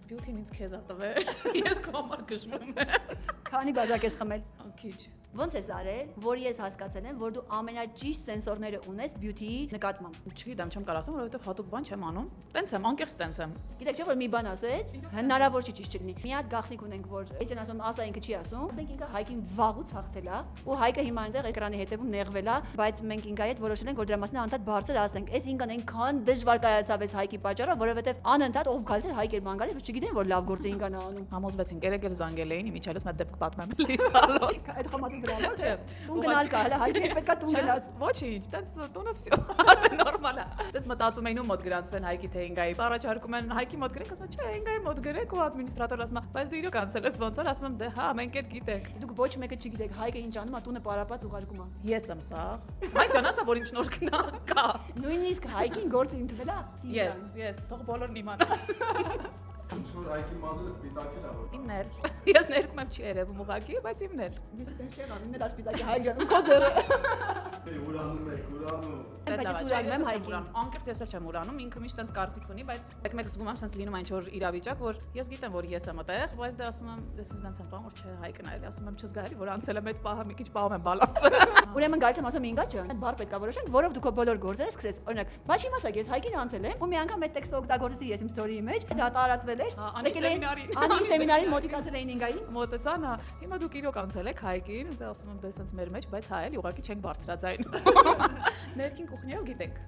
Բյութին ինձ քեզ ա տվել։ Ես քո համար գժվում եմ։ Քանի բաժակ ես խմել։ Քիչ։ Ոնց ես արել, որ ես հասկացել եմ, որ դու ամենաճիշտ սենսորները ունես բյութիի նկատմամբ։ Չգիտեմ, չեմ կարող ասեմ, որովհետև հատուկ բան չեմ անում։ Տենց եմ, անկեղծ տենց եմ։ Գիտեք չէ՞ որ մի բան ասեց, հնարավոր չի ճիշտ չլինի։ Մի հատ գաղտնիք ունենք, որ ես են ասում, ասա ինքը չի ասում, ասենք ինքը Հայկին վաղուց հաղթել է, ու Հայկը հիմա այնտեղ էկրանի հետևում նեղվել է, բայց մենք ինքա հետ որոշել ենք, որ դրա մասին անդադ բարձր ասենք։ Այս ինքան այնքան դժվար կայացավ այս Հայկի պատճառով, որովհետև անընդհատ ով գալիս էր Հայկ էր ման գալիս, ոչ չգիտեն որ լավ գործ ինքան է անում։ Համոզվեցինք, երեք էլ զանգել էին, իմիջիալս մեծ դեպք պատմեմ էլի սալոն։ Այդ խմածը դրա չէ։ Չէ։ Տուն գնալ կա, հələ Հայկի հետ պետքա տուն գնաս։ Ոչինչ, տենց տունը վсё։ Դա նորմալ է։ Տես մտածում էին ու մոտ գրանցվեն Հայկի թե ինգայի։ Առաջարկում են Հայկի մոտ գրեք, ասում են, չէ, ինգայի մոտ գրեք ու ադմինիստրատորը ասում է, բայց դու իրոք անցել ես ոնց որ, ասում եմ, դե հա, մենք էլ գիտենք։ Դուք ոչ մեկը չգիտեք Հայկը ինչ անում է, տունը պարապած ուղարկում է։ Ես եմ սա։ Հայկ ջանացա, որ իմ շնորհքն է, կա։ Նույնիսկ Հայկին գործը ընդվել է։ Ես, թող բոլորն իմանան։ Ինչ-որ Հայկի մազերը սպիտակել է որ։ Իմն էլ։ Ես ներկում եմ չի երևում ուղղակի, բայց իմն էլ։ Ես դες չեմ անում, նրա սպիտակի Հայկ ջան, քո ձեռը։ Ուրանում եք, ուրանում։ Բայց ես ուրանում եմ Հայկին։ Անկեղծ ես էլ չեմ ուրանում, ինքը միշտ տենց կարծիք ունի, բայց մեկ զգում եմ sense լինում է ինչ-որ իրավիճակ, որ ես գիտեմ, որ ես եմ այդտեղ, բայց դա ասում եմ, դες ինձ եմ բան, որ չէ, Հայկն այլ, ասում եմ, չզգալի, որ անցել եմ այդ պահը, մի քիչ պահում եմ բալանսը։ Ուրեմն գալիս եմ ասում ինգա ջան, այդ բառ պետքա որոշենք, որով դու քո բոլոր գործերը սկսես։ Օրինակ, բայց իմացեք, ես Հայկին անցել եմ, ու մի անգամ այդ տեքստը օգտագործեցի ես իմ story-ի մեջ, դա տարածվել էր։ Անի սեմինարին մոտիկացել էին ինգային։ Մոտեցան, հա, հիմա դուք իրոք անցել եք Հայկին, ու դա ասում եմ, դե sense մեր մեջ, բայց հա էլի ուղղակի չենք բարձրաձայն։ Ներքին կուխնիով գիտենք։